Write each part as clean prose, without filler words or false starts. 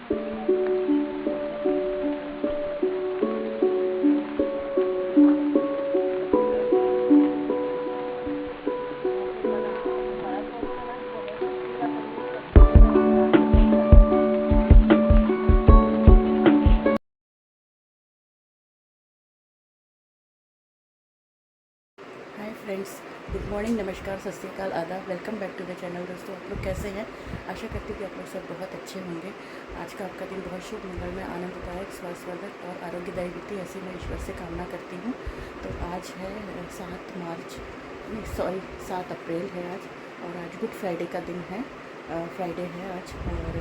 Hi friends, good morning, नमस्कार, सत श्री अकाल, आदाब। Welcome back to the channel. दोस्तों, आप लोग कैसे हैं? आशा करती हूँ कि आप लोग सब बहुत अच्छे होंगे। आज का आपका दिन बहुत शुभ, मंगलमय, आनंददायक, स्वास्थ्यवर्धक और आरोग्यदायी बीते, ऐसी मैं ईश्वर से कामना करती हूँ। तो आज है 7 अप्रैल है आज, और आज गुड फ्राइडे का दिन है। फ्राइडे है आज, और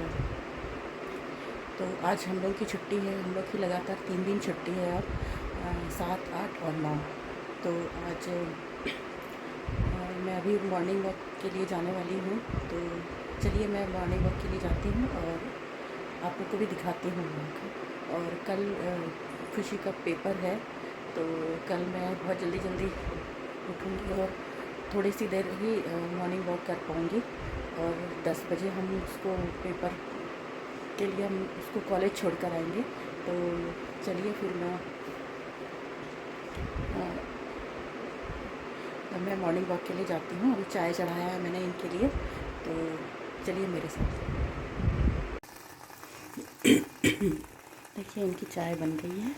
तो आज हम लोग की छुट्टी है। हम लोग की लगातार 3 दिन छुट्टी है अब, 7, 8 और 9। तो आज मैं अभी मॉर्निंग वॉक के लिए जाने वाली हूँ। तो चलिए, मैं मॉर्निंग वॉक के लिए जाती हूँ और आप लोग को भी दिखाती हूँ वॉक। और कल खुशी का पेपर है, तो कल मैं बहुत जल्दी जल्दी उठूँगी और थोड़ी सी देर ही मॉर्निंग वॉक कर पाऊँगी। और 10 बजे हम उसको पेपर के लिए हम उसको कॉलेज छोड़ कर आएँगे। तो चलिए फिर मैं मॉर्निंग वॉक के लिए जाती हूँ। अभी चाय चढ़ाया है मैंने इनके लिए, तो चलिए मेरे साथ। देखिए, इनकी चाय बन गई है।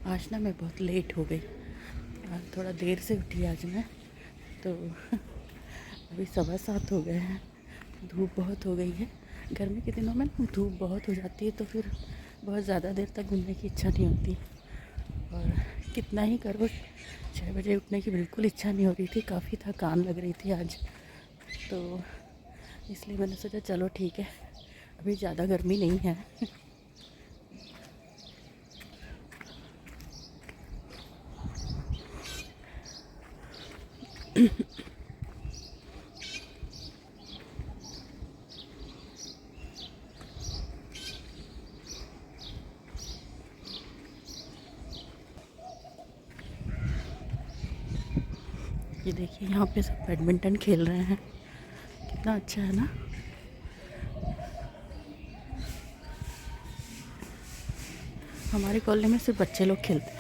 आज ना मैं बहुत लेट हो गई, थोड़ा देर से उठी आज मैं। तो अभी 7:15 हो गए हैं। धूप बहुत हो गई है। गर्मी के दिनों में धूप बहुत हो जाती है, तो फिर बहुत ज़्यादा देर तक घूमने की इच्छा नहीं होती। और कितना ही करो, 6 बजे उठने की बिल्कुल इच्छा नहीं हो रही थी। काफ़ी थकान लग रही थी आज, तो इसलिए मैंने सोचा चलो ठीक है, अभी ज़्यादा गर्मी नहीं है। ये देखिए, यहाँ पे सब बैडमिंटन खेल रहे हैं। कितना अच्छा है ना। हमारी कॉलोनी में सिर्फ बच्चे लोग खेलते हैं।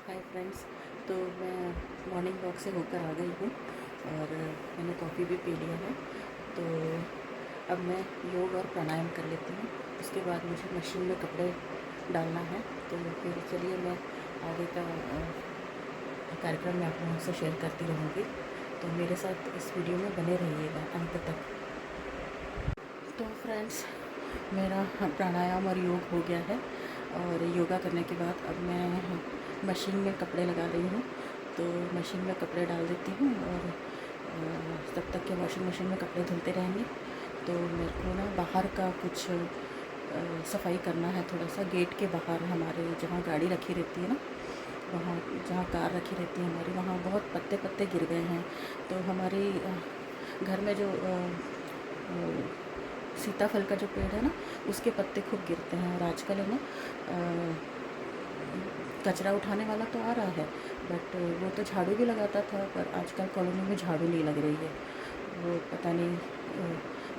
हाय फ्रेंड्स, तो मैं मॉर्निंग वॉक से होकर आ गई हूँ और मैंने कॉफ़ी भी पी लिया है। तो अब मैं योग और प्राणायाम कर लेती हूँ। उसके बाद मुझे मशीन में कपड़े डालना है। तो फिर चलिए, मैं आगे का कार्यक्रम मैं आप लोगों से शेयर करती रहूँगी। तो मेरे साथ इस वीडियो में बने रहिएगा अंत तक। तो फ्रेंड्स, मेरा प्राणायाम और योग हो गया है, और योगा करने के बाद अब मैं मशीन में कपड़े लगा रही हूँ। तो मशीन में कपड़े डाल देती हूँ, और तब तक के वॉशिंग मशीन में कपड़े धुलते रहेंगे। तो मेरे को ना बाहर का कुछ सफाई करना है। थोड़ा सा गेट के बाहर, हमारे जहाँ गाड़ी रखी रहती है ना, वहाँ जहाँ कार रखी रहती है हमारी, वहाँ बहुत पत्ते पत्ते गिर गए हैं। तो हमारी घर में जो सीताफल का जो पेड़ है ना, उसके पत्ते खूब गिरते हैं। और आजकल है ना, कचरा उठाने वाला तो आ रहा है, बट वो तो झाड़ू भी लगाता था। पर आजकल कॉलोनी में झाड़ू नहीं लग रही है। वो पता नहीं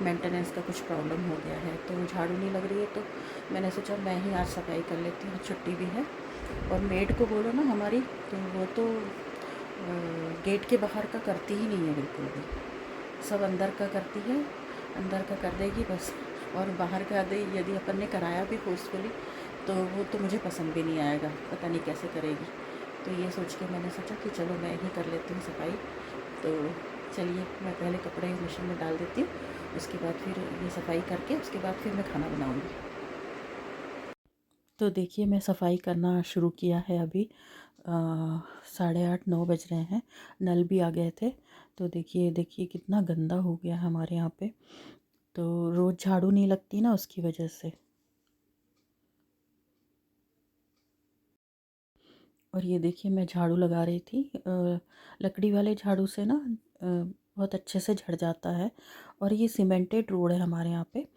मेंटेनेंस का कुछ प्रॉब्लम हो गया है, तो झाड़ू नहीं लग रही है। तो मैंने सोचा मैं ही आज सफाई कर लेती हूँ, छुट्टी भी है। और मेड को बोलो ना हमारी, तो वो तो गेट के बाहर का करती ही नहीं है बिल्कुल भी, सब अंदर का करती है, अंदर का कर देगी बस। और बाहर का यदि अपन ने कराया भी फोर्सफुली तो वो तो मुझे पसंद भी नहीं आएगा, पता नहीं कैसे करेगी। तो ये सोच के मैंने सोचा कि चलो मैं ही कर लेती हूँ सफाई। तो चलिए मैं पहले कपड़े मशीन में डाल देती हूँ, उसके बाद फिर ये सफाई करके उसके बाद फिर मैं खाना बनाऊँगी। तो देखिए मैं सफाई करना शुरू किया है अभी। 8:30-9 बज रहे हैं, नल भी आ गए थे। तो देखिए देखिए कितना गंदा हो गया है हमारे यहाँ पे। तो रोज़ झाड़ू नहीं लगती ना, उसकी वजह से। और ये देखिए मैं झाड़ू लगा रही थी। लकड़ी वाले झाड़ू से ना बहुत अच्छे से झड़ जाता है। और ये सीमेंटेड रोड है हमारे यहाँ पे,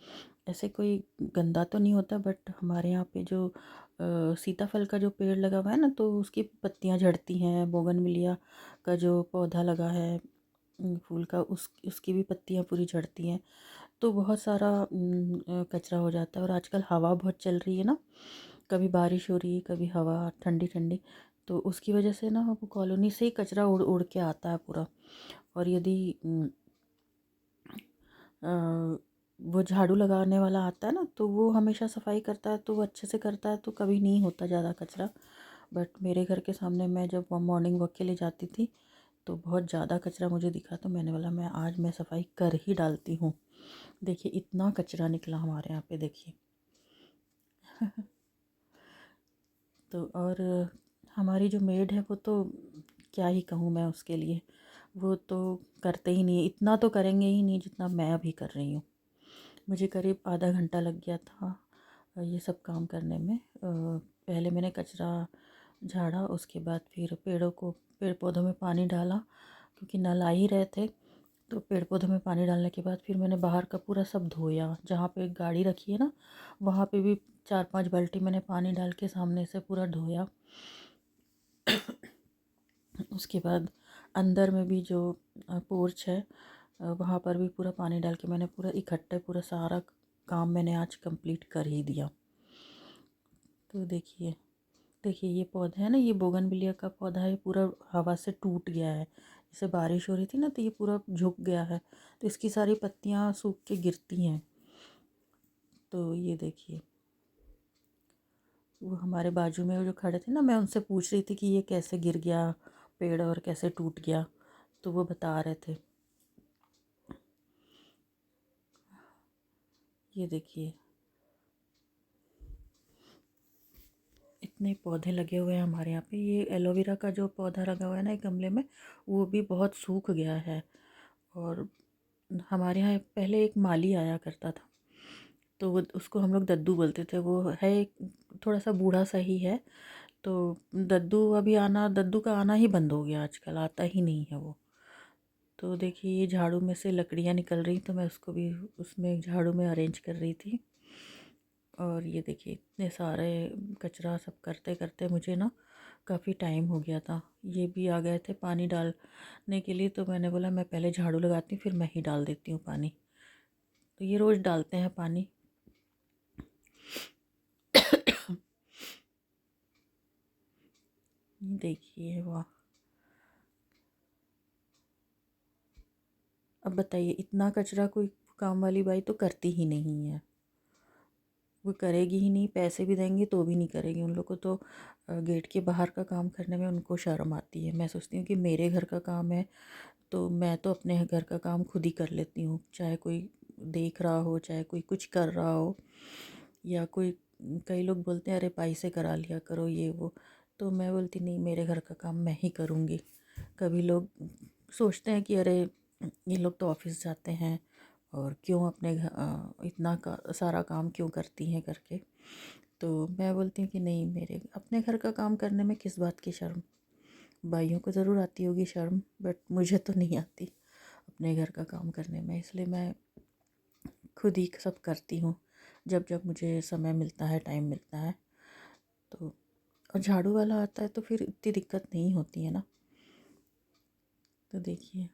ऐसे कोई गंदा तो नहीं होता, बट हमारे यहाँ पे जो सीताफल का जो पेड़ लगा हुआ है ना, तो उसकी पत्तियाँ झड़ती हैं। बोगनविलिया का जो पौधा लगा है फूल का, उसकी भी पत्तियाँ पूरी झड़ती हैं। तो बहुत सारा कचरा हो जाता है। और आजकल हवा बहुत चल रही है ना, कभी बारिश हो रही है, कभी हवा ठंडी ठंडी, तो उसकी वजह से ना वो कॉलोनी से ही कचरा उड़ उड़ के आता है पूरा। और यदि अ, वो झाड़ू लगाने वाला आता है ना, तो वो हमेशा सफाई करता है, तो वो अच्छे से करता है, तो कभी नहीं होता ज़्यादा कचरा। बट मेरे घर के सामने मैं जब मॉर्निंग वॉक के लिए जाती थी तो बहुत ज़्यादा कचरा मुझे दिखा, तो मैंने बोला मैं आज मैं सफाई कर ही डालती हूँ। देखिए इतना कचरा निकला हमारे यहाँ पे, देखिए। तो और हमारी जो मेड है वो तो क्या ही कहूँ मैं उसके लिए, वो तो करते ही नहीं, इतना तो करेंगे ही नहीं जितना मैं अभी कर रही हूँ। मुझे करीब आधा घंटा लग गया था ये सब काम करने में। पहले मैंने कचरा झाड़ा, उसके बाद फिर पेड़ पौधों में पानी डाला, क्योंकि नल आ ही रहे थे। तो पेड़ पौधों में पानी डालने के बाद फिर मैंने बाहर का पूरा सब धोया, जहाँ पे गाड़ी रखी है ना वहाँ पे भी 4-5 बाल्टी मैंने पानी डाल के सामने से पूरा धोया। उसके बाद अंदर में भी जो पोर्च है वहाँ पर भी पूरा पानी डाल के मैंने पूरा इकट्ठे पूरा सारा काम मैंने आज कंप्लीट कर ही दिया। तो देखिए देखिए ये पौधा है ना, ये बोगनविलिया का पौधा है, पूरा हवा से टूट गया है। जैसे बारिश हो रही थी ना, तो ये पूरा झुक गया है, तो इसकी सारी पत्तियाँ सूख के गिरती हैं। तो ये देखिए वो हमारे बाजू में वो जो खड़े थे ना, मैं उनसे पूछ रही थी कि ये कैसे गिर गया पेड़ और कैसे टूट गया, तो वो बता रहे थे। ये देखिए इतने पौधे लगे हुए हैं हमारे यहाँ पे। ये एलोवेरा का जो पौधा लगा हुआ है ना एक गमले में, वो भी बहुत सूख गया है। और हमारे यहाँ पहले एक माली आया करता था, तो वो उसको हम लोग दद्दू बोलते थे। वो है थोड़ा सा बूढ़ा सा ही है, तो दद्दू का आना ही बंद हो गया, आजकल आता ही नहीं है वो। तो देखिए ये झाड़ू में से लकड़ियाँ निकल रही, तो मैं उसको भी उसमें झाड़ू में अरेंज कर रही थी। और ये देखिए इतने सारे कचरा सब करते करते मुझे ना काफ़ी टाइम हो गया था। ये भी आ गए थे पानी डालने के लिए, तो मैंने बोला मैं पहले झाड़ू लगाती हूँ फिर मैं ही डाल देती हूँ पानी। तो ये रोज़ डालते हैं पानी। देखिए वाह, अब बताइए इतना कचरा कोई काम वाली बाई तो करती ही नहीं है, वो करेगी ही नहीं। पैसे भी देंगे तो भी नहीं करेगी। उन लोग को तो गेट के बाहर का काम करने में उनको शर्म आती है। मैं सोचती हूँ कि मेरे घर का काम है तो मैं तो अपने घर का काम खुद ही कर लेती हूँ, चाहे कोई देख रहा हो, चाहे कोई कुछ कर रहा हो, या कोई कई लोग बोलते हैं अरे भाई से करा लिया करो ये वो, तो मैं बोलती नहीं, मेरे घर का काम मैं ही करूँगी। कभी लोग सोचते हैं कि अरे ये लोग तो ऑफिस जाते हैं और क्यों अपने इतना सारा काम क्यों करती हैं करके। तो मैं बोलती हूँ कि नहीं, मेरे अपने घर का काम करने में किस बात की शर्म। भाइयों को ज़रूर आती होगी शर्म, बट मुझे तो नहीं आती अपने घर का काम करने में, इसलिए मैं खुद ही सब करती हूँ जब जब मुझे समय मिलता है, टाइम मिलता है। तो और झाड़ू वाला आता है तो फिर इतनी दिक्कत नहीं होती है ना। तो देखिए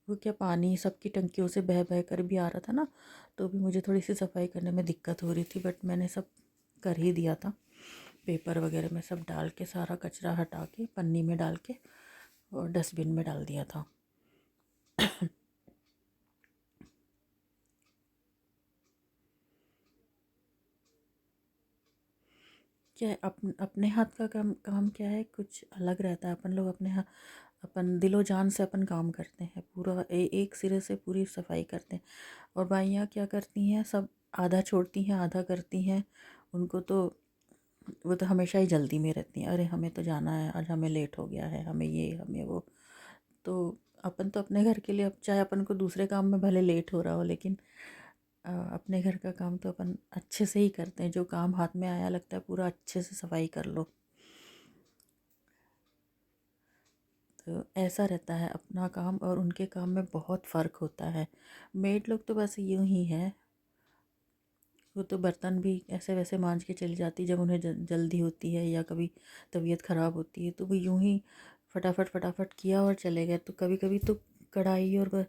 वो क्या पानी सबकी टंकियों से बह बह कर भी आ रहा था ना, तो भी मुझे थोड़ी सी सफाई करने में दिक्कत हो रही थी, बट मैंने सब कर ही दिया था। पेपर वगैरह में सब डाल के, सारा कचरा हटा के पन्नी में डाल के और डस्टबिन में डाल दिया था। क्या है, अपने हाथ का काम काम क्या है, कुछ अलग रहता है। अपन लोग अपने हाथ, अपन दिलो जान से अपन काम करते हैं, पूरा एक सिरे से पूरी सफाई करते हैं। और बाइयाँ क्या करती हैं, सब आधा छोड़ती हैं आधा करती हैं। उनको तो, वो तो हमेशा ही जल्दी में रहती हैं, अरे हमें तो जाना है, आज हमें लेट हो गया है, हमें ये हमें वो। तो अपन तो अपने घर के लिए, अब चाहे अपन को दूसरे काम में भले लेट हो रहा हो, लेकिन अपने घर का काम तो अपन अच्छे से ही करते हैं। जो काम हाथ में आया, लगता है पूरा अच्छे से सफाई कर लो। तो ऐसा रहता है, अपना काम और उनके काम में बहुत फ़र्क होता है। मेड लोग तो बस यूं ही है, वो तो बर्तन भी ऐसे वैसे मांज के चली जाती, जब उन्हें जल्दी होती है या कभी तबीयत ख़राब होती है, तो वो यूं ही फटाफट फटाफट किया और चले गए। तो कभी कभी तो कढ़ाई और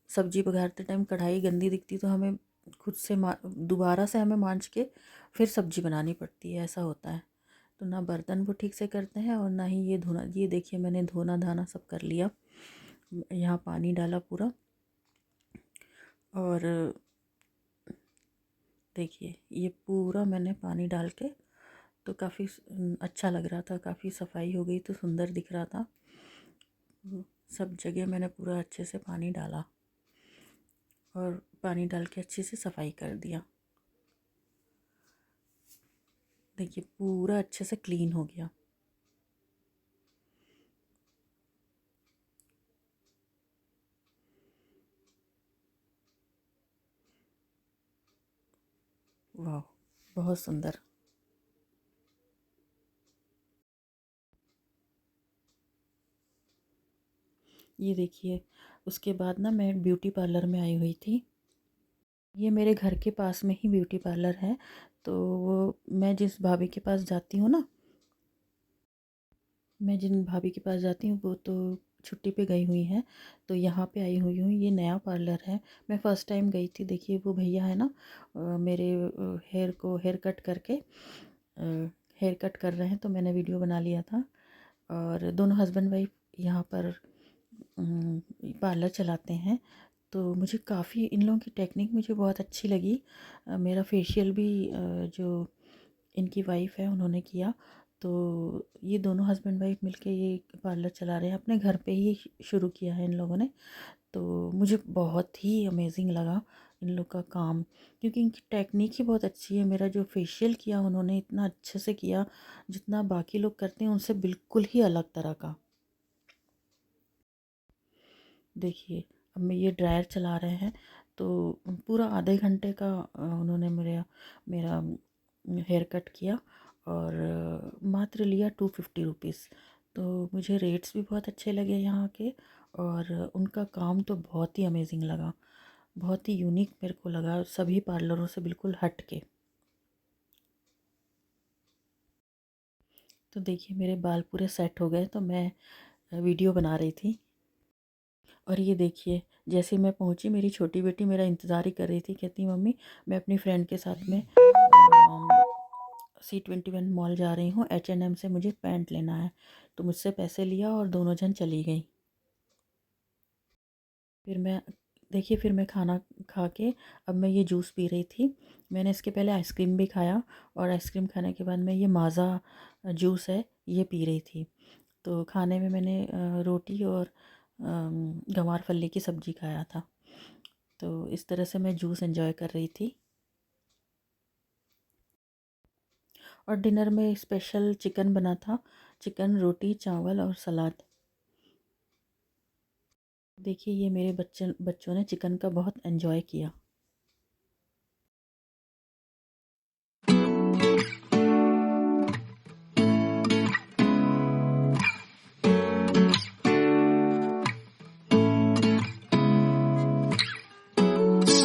सब्जी पकाते टाइम कढ़ाई गंदी दिखती, तो हमें खुद से दोबारा से हमें मांज के फिर सब्जी बनानी पड़ती है, ऐसा होता है। तो ना बर्तन वो ठीक से करते हैं और ना ही ये धोना। ये देखिए, मैंने धोना धाना सब कर लिया, यहाँ पानी डाला पूरा। और देखिए, ये पूरा मैंने पानी डाल के, तो काफ़ी अच्छा लग रहा था, काफ़ी सफाई हो गई, तो सुंदर दिख रहा था। सब जगह मैंने पूरा अच्छे से पानी डाला और पानी डाल के अच्छे से सफाई कर दिया। देखिए, पूरा अच्छे से क्लीन हो गया। वाह, बहुत सुंदर। ये देखिए, उसके बाद ना मैं ब्यूटी पार्लर में आई हुई थी। ये मेरे घर के पास में ही ब्यूटी पार्लर है। तो वो, मैं जिस भाभी के पास जाती हूँ ना, मैं जिन भाभी के पास जाती हूँ वो तो छुट्टी पे गई हुई हैं, तो यहाँ पे आई हुई हूँ। ये नया पार्लर है, मैं फ़र्स्ट टाइम गई थी। देखिए, वो भैया है ना, मेरे हेयर को हेयर कट करके, हेयर कट कर रहे हैं, तो मैंने वीडियो बना लिया था। और दोनों हस्बैंड वाइफ यहाँ पर पार्लर चलाते हैं। तो मुझे काफ़ी इन लोगों की टेक्निक मुझे बहुत अच्छी लगी। मेरा फेशियल भी जो इनकी वाइफ है उन्होंने किया। तो ये दोनों हस्बैंड वाइफ मिलके ये पार्लर चला रहे हैं, अपने घर पे ही शुरू किया है इन लोगों ने। तो मुझे बहुत ही अमेजिंग लगा इन लोग का काम, क्योंकि इनकी टेक्निक ही बहुत अच्छी है। मेरा जो फेशियल किया उन्होंने, इतना अच्छे से किया, जितना बाकी लोग करते हैं उनसे बिल्कुल ही अलग तरह का। देखिए, अब मैं ये ड्रायर चला रहे हैं, तो पूरा आधे घंटे का उन्होंने मेरा मेरा हेयर कट किया। और मात्र लिया 250 रुपीज़। तो मुझे रेट्स भी बहुत अच्छे लगे यहाँ के। और उनका काम तो बहुत ही अमेजिंग लगा, बहुत ही यूनिक मेरे को लगा, सभी पार्लरों से बिल्कुल हट के। तो देखिए, मेरे बाल पूरे सेट हो गए, तो मैं वीडियो बना रही थी। और ये देखिए, जैसे मैं पहुंची, मेरी छोटी बेटी मेरा इंतज़ार ही कर रही थी। कहती, मम्मी मैं अपनी फ्रेंड के साथ में C21 मॉल जा रही हूँ, H&M से मुझे पैंट लेना है। तो मुझसे पैसे लिया और दोनों जन चली गई। फिर मैं, देखिए, फिर मैं खाना खा के, अब मैं ये जूस पी रही थी। मैंने इसके पहले आइसक्रीम भी खाया, और आइसक्रीम खाने के बाद मैं ये माज़ा जूस है ये पी रही थी। तो खाने में मैंने रोटी और गंवार फली की सब्ज़ी खाया था। तो इस तरह से मैं जूस एंजॉय कर रही थी। और डिनर में स्पेशल चिकन बना था, चिकन, रोटी, चावल और सलाद। देखिए, ये मेरे बच्चों ने चिकन का बहुत एंजॉय किया।